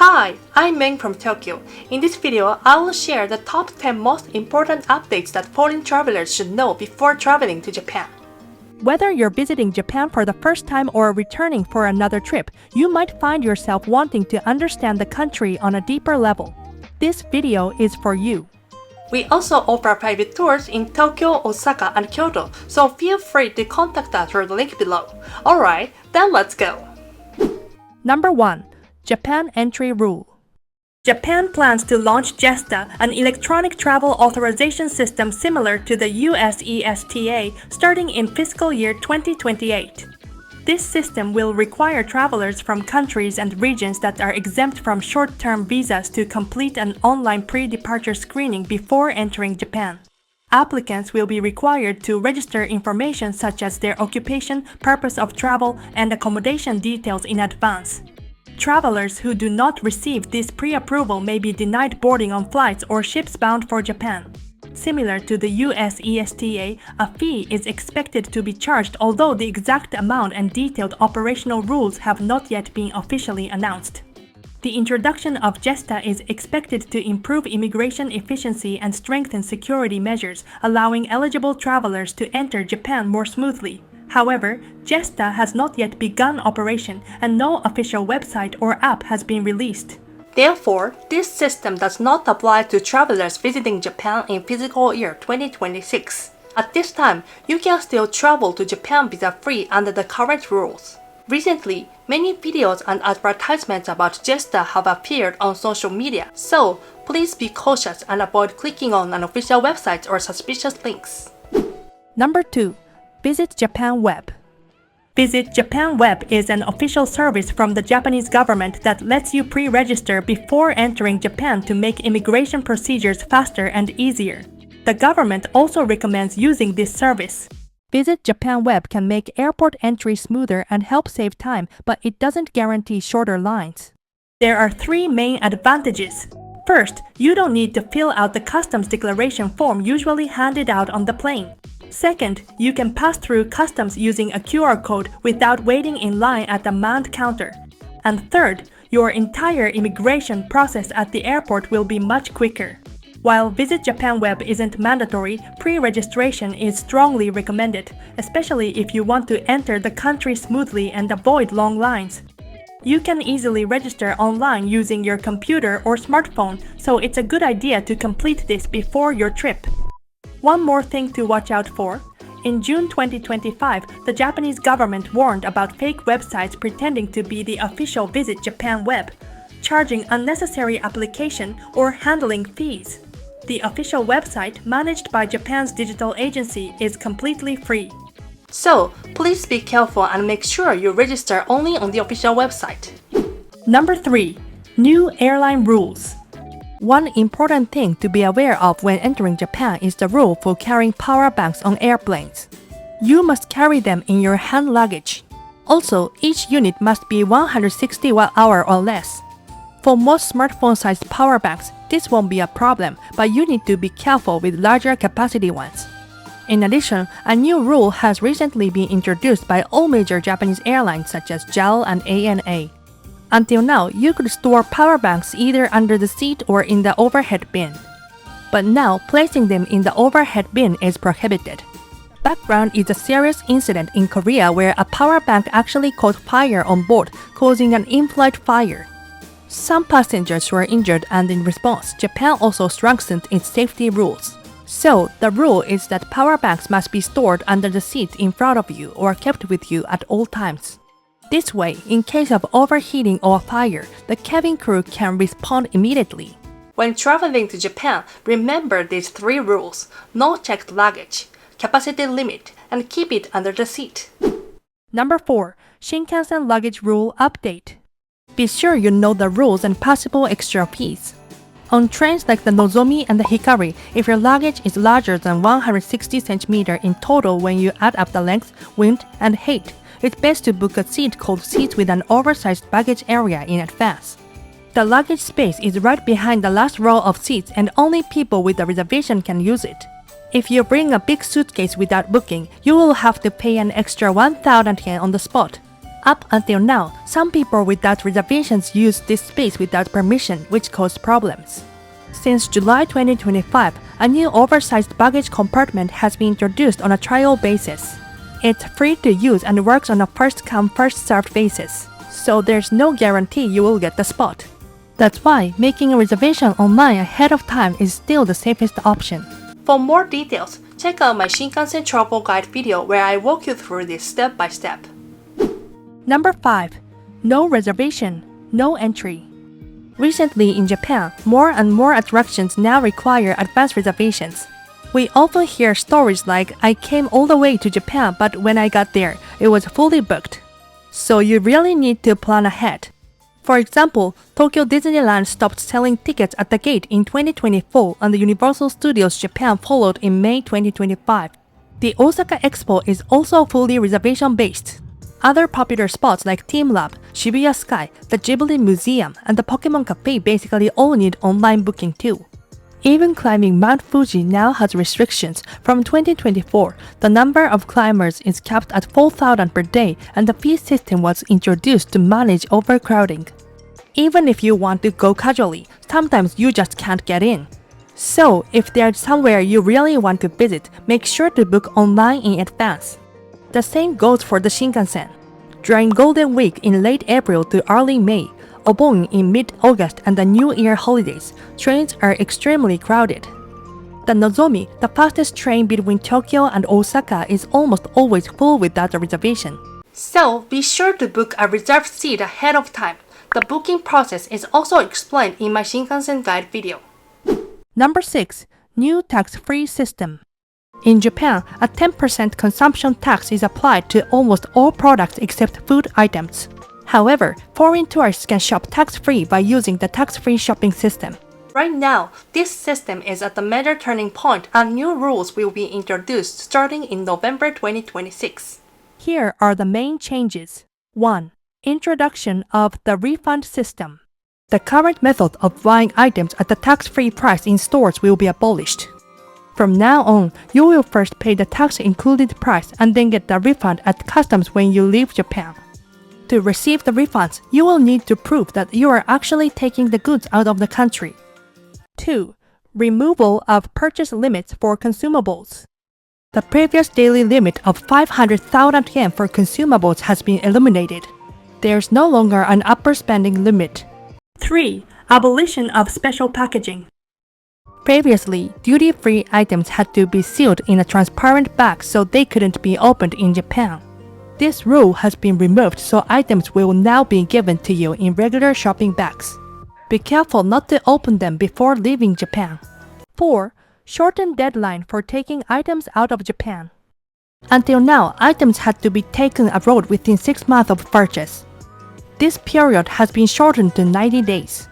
Hi, I'm Meng from Tokyo. In this video, I will share the top 10 most important updates that foreign travelers should know before traveling to Japan. Whether you're visiting Japan for the first time or returning for another trip, you might find yourself wanting to understand the country on a deeper level. This video is for you. We also offer private tours in Tokyo, Osaka, and Kyoto, so feel free to contact us through the link below. Alright, then let's go! Number 1. Japan Entry Rule. Japan plans to launch JESTA, an electronic travel authorization system similar to the US ESTA, starting in fiscal year 2028. This system will require travelers from countries and regions that are exempt from short-term visas to complete an online pre-departure screening before entering Japan. Applicants will be required to register information such as their occupation, purpose of travel, and accommodation details in advance. Travelers who do not receive this pre-approval may be denied boarding on flights or ships bound for Japan. Similar to the US ESTA, a fee is expected to be charged, although the exact amount and detailed operational rules have not yet been officially announced. The introduction of JESTA is expected to improve immigration efficiency and strengthen security measures, allowing eligible travelers to enter Japan more smoothly. However, JESTA has not yet begun operation, and no official website or app has been released. Therefore, this system does not apply to travelers visiting Japan in fiscal year 2026. At this time, you can still travel to Japan visa-free under the current rules. Recently, many videos and advertisements about JESTA have appeared on social media, so please be cautious and avoid clicking on unofficial websites or suspicious links. Number 2. Visit Japan Web. Visit Japan Web is an official service from the Japanese government that lets you pre-register before entering Japan to make immigration procedures faster and easier. The government also recommends using this service. Visit Japan Web can make airport entry smoother and help save time, but it doesn't guarantee shorter lines. There are 3 main advantages. First, you don't need to fill out the customs declaration form usually handed out on the plane. Second, you can pass through customs using a QR code without waiting in line at the manned counter. And third, your entire immigration process at the airport will be much quicker. While Visit Japan Web isn't mandatory, pre-registration is strongly recommended, especially if you want to enter the country smoothly and avoid long lines. You can easily register online using your computer or smartphone, so it's a good idea to complete this before your trip. One more thing to watch out for. In June 2025, the Japanese government warned about fake websites pretending to be the official Visit Japan Web, charging unnecessary application or handling fees. The official website, managed by Japan's digital agency, is completely free. So, please be careful and make sure you register only on the official website. Number 3. New Airline Rules. One important thing to be aware of when entering Japan is the rule for carrying power banks on airplanes. You must carry them in your hand luggage. Also, each unit must be 160 watt-hour or less. For most smartphone-sized power banks, this won't be a problem, but you need to be careful with larger capacity ones. In addition, a new rule has recently been introduced by all major Japanese airlines such as JAL and ANA. Until now, you could store power banks either under the seat or in the overhead bin. But now, placing them in the overhead bin is prohibited. Background is a serious incident in Korea where a power bank actually caught fire on board, causing an in-flight fire. Some passengers were injured, and in response, Japan also strengthened its safety rules. So, the rule is that power banks must be stored under the seat in front of you or kept with you at all times. This way, in case of overheating or fire, the cabin crew can respond immediately. When traveling to Japan, remember these 3 rules: no checked luggage, capacity limit, and keep it under the seat. Number 4. Shinkansen Luggage Rule Update. Be sure you know the rules and possible extra fees. On trains like the Nozomi and the Hikari, if your luggage is larger than 160 cm in total when you add up the length, wind, and height, it's best to book a seat called seats with an oversized baggage area in advance. The luggage space is right behind the last row of seats, and only people with a reservation can use it. If you bring a big suitcase without booking, you will have to pay an extra 1,000 yen on the spot. Up until now, some people without reservations use this space without permission, which caused problems. Since July 2025, a new oversized baggage compartment has been introduced on a trial basis. It's free to use and works on a first-come, first-served basis, so there's no guarantee you will get the spot. That's why making a reservation online ahead of time is still the safest option. For more details, check out my Shinkansen travel guide video where I walk you through this step by step. Number 5. No reservation, no entry. Recently in Japan, more and more attractions now require advance reservations. We often hear stories like, I came all the way to Japan but when I got there, it was fully booked. So you really need to plan ahead. For example, Tokyo Disneyland stopped selling tickets at the gate in 2024 and the Universal Studios Japan followed in May 2025. The Osaka Expo is also fully reservation-based. Other popular spots like Team Lab, Shibuya Sky, the Ghibli Museum, and the Pokemon Cafe basically all need online booking too. Even climbing Mount Fuji now has restrictions. From 2024, the number of climbers is capped at 4,000 per day and the fee system was introduced to manage overcrowding. Even if you want to go casually, sometimes you just can't get in. So, if there's somewhere you really want to visit, make sure to book online in advance. The same goes for the Shinkansen. During Golden Week in late April to early May, Obon in mid-August and the New Year holidays, trains are extremely crowded. The Nozomi, the fastest train between Tokyo and Osaka, is almost always full without a reservation. So, be sure to book a reserved seat ahead of time. The booking process is also explained in my Shinkansen guide video. Number 6. New tax-free system. In Japan, a 10% consumption tax is applied to almost all products except food items. However, foreign tourists can shop tax-free by using the tax-free shopping system. Right now, this system is at the major turning point and new rules will be introduced starting in November 2026. Here are the main changes. 1. Introduction of the refund system. The current method of buying items at the tax-free price in stores will be abolished. From now on, you will first pay the tax-included price and then get the refund at customs when you leave Japan. To receive the refunds, you will need to prove that you are actually taking the goods out of the country. 2. Removal of purchase limits for consumables. The previous daily limit of 500,000 yen for consumables has been eliminated. There's no longer an upper spending limit. 3. Abolition of special packaging. Previously, duty-free items had to be sealed in a transparent bag so they couldn't be opened in Japan. This rule has been removed so items will now be given to you in regular shopping bags. Be careful not to open them before leaving Japan. 4. Shortened deadline for taking items out of Japan. Until now, items had to be taken abroad within 6 months of purchase. This period has been shortened to 90 days.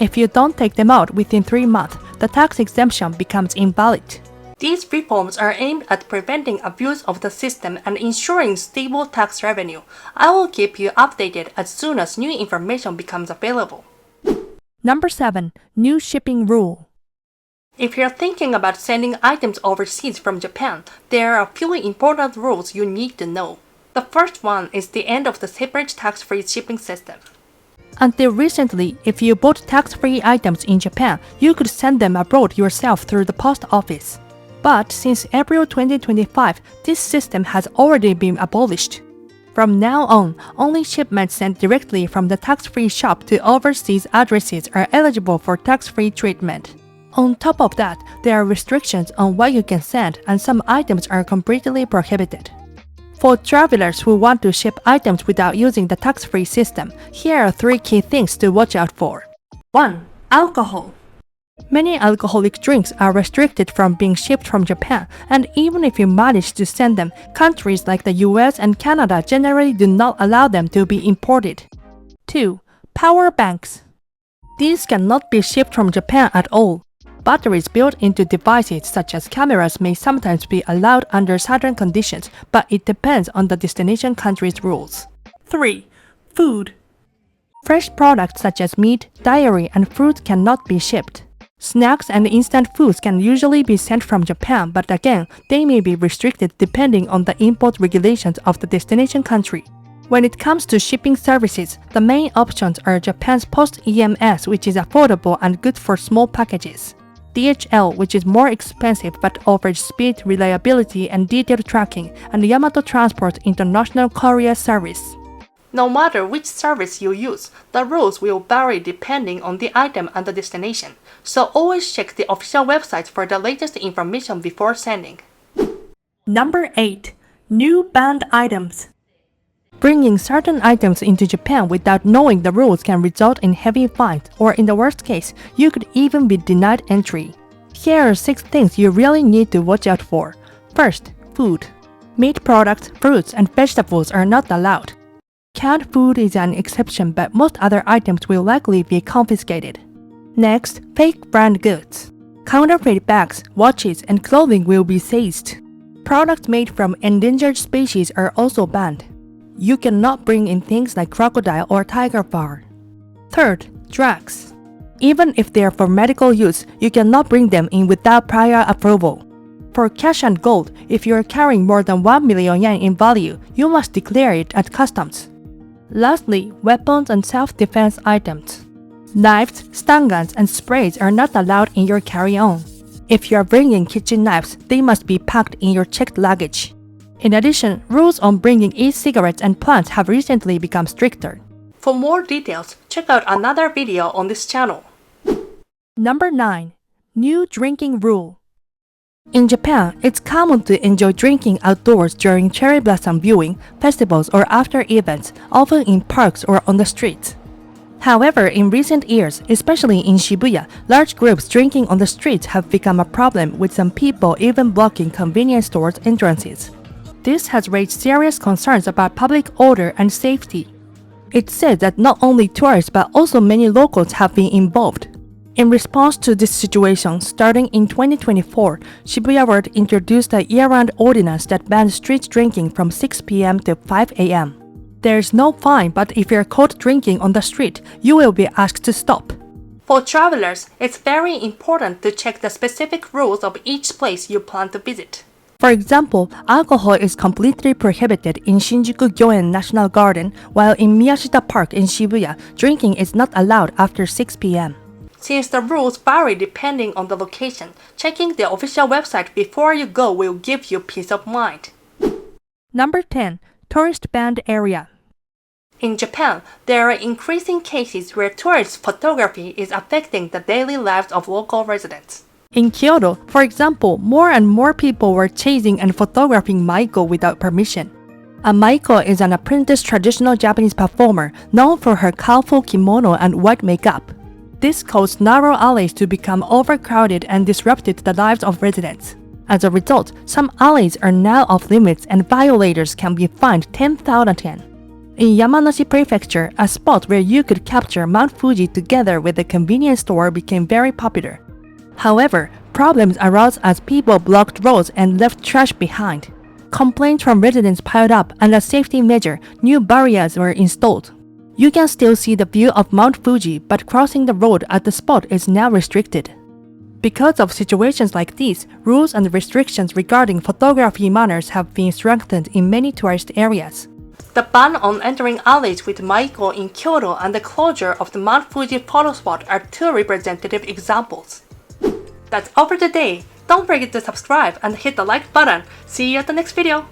If you don't take them out within 3 months, the tax exemption becomes invalid. These reforms are aimed at preventing abuse of the system and ensuring stable tax revenue. I will keep you updated as soon as new information becomes available. Number 7. New shipping rule. If you're thinking about sending items overseas from Japan, there are a few important rules you need to know. The first one is the end of the separate tax-free shipping system. Until recently, if you bought tax-free items in Japan, you could send them abroad yourself through the post office. But since April 2025, this system has already been abolished. From now on, only shipments sent directly from the tax-free shop to overseas addresses are eligible for tax-free treatment. On top of that, there are restrictions on what you can send and some items are completely prohibited. For travelers who want to ship items without using the tax-free system, here are 3 key things to watch out for. 1. Alcohol. Many alcoholic drinks are restricted from being shipped from Japan, and even if you manage to send them, countries like the US and Canada generally do not allow them to be imported. 2. Power banks. These cannot be shipped from Japan at all. Batteries built into devices such as cameras may sometimes be allowed under certain conditions, but it depends on the destination country's rules. 3. Food. Fresh products such as meat, dairy, and fruit cannot be shipped. Snacks and instant foods can usually be sent from Japan, but again, they may be restricted depending on the import regulations of the destination country. When it comes to shipping services, the main options are Japan's Post EMS, which is affordable and good for small packages, DHL, which is more expensive but offers speed, reliability, and detailed tracking, and Yamato Transport International Courier Service. No matter which service you use, the rules will vary depending on the item and the destination, so always check the official website for the latest information before sending. Number 8. New banned items. Bringing certain items into Japan without knowing the rules can result in heavy fines, or in the worst case, you could even be denied entry. Here are 6 things you really need to watch out for. First, food. Meat products, fruits, and vegetables are not allowed. Canned food is an exception, but most other items will likely be confiscated. Next, fake brand goods. Counterfeit bags, watches, and clothing will be seized. Products made from endangered species are also banned. You cannot bring in things like crocodile or tiger fur. Third, drugs. Even if they are for medical use, you cannot bring them in without prior approval. For cash and gold, if you are carrying more than 1 million yen in value, you must declare it at customs. Lastly, weapons and self-defense items. Knives, stun guns, and sprays are not allowed in your carry-on. If you are bringing kitchen knives, they must be packed in your checked luggage. In addition, rules on bringing e-cigarettes and plants have recently become stricter. For more details, check out another video on this channel. Number 9. New drinking rule. In Japan, it's common to enjoy drinking outdoors during cherry blossom viewing, festivals, or after events, often in parks or on the streets. However, in recent years, especially in Shibuya, large groups drinking on the streets have become a problem, with some people even blocking convenience stores' entrances. This has raised serious concerns about public order and safety. It's said that not only tourists but also many locals have been involved. In response to this situation, starting in 2024, Shibuya World introduced a year-round ordinance that bans street drinking from 6 p.m. to 5 a.m. There is no fine, but if you are caught drinking on the street, you will be asked to stop. For travelers, it's very important to check the specific rules of each place you plan to visit. For example, alcohol is completely prohibited in Shinjuku Gyoen National Garden, while in Miyashita Park in Shibuya, drinking is not allowed after 6 p.m. Since the rules vary depending on the location, checking the official website before you go will give you peace of mind. Number 10. Tourist banned area. In Japan, there are increasing cases where tourist photography is affecting the daily lives of local residents. In Kyoto, for example, more and more people were chasing and photographing maiko without permission. A maiko is an apprenticed traditional Japanese performer known for her colorful kimono and white makeup. This caused narrow alleys to become overcrowded and disrupted the lives of residents. As a result, some alleys are now off limits and violators can be fined 10,000 yen. In Yamanashi Prefecture, a spot where you could capture Mount Fuji together with a convenience store became very popular. However, problems arose as people blocked roads and left trash behind. Complaints from residents piled up, and as a safety measure, new barriers were installed. You can still see the view of Mount Fuji, but crossing the road at the spot is now restricted. Because of situations like these, rules and restrictions regarding photography manners have been strengthened in many tourist areas. The ban on entering alleys with maiko in Kyoto and the closure of the Mount Fuji photo spot are 2 representative examples. That's all for today. Don't forget to subscribe and hit the like button. See you at the next video.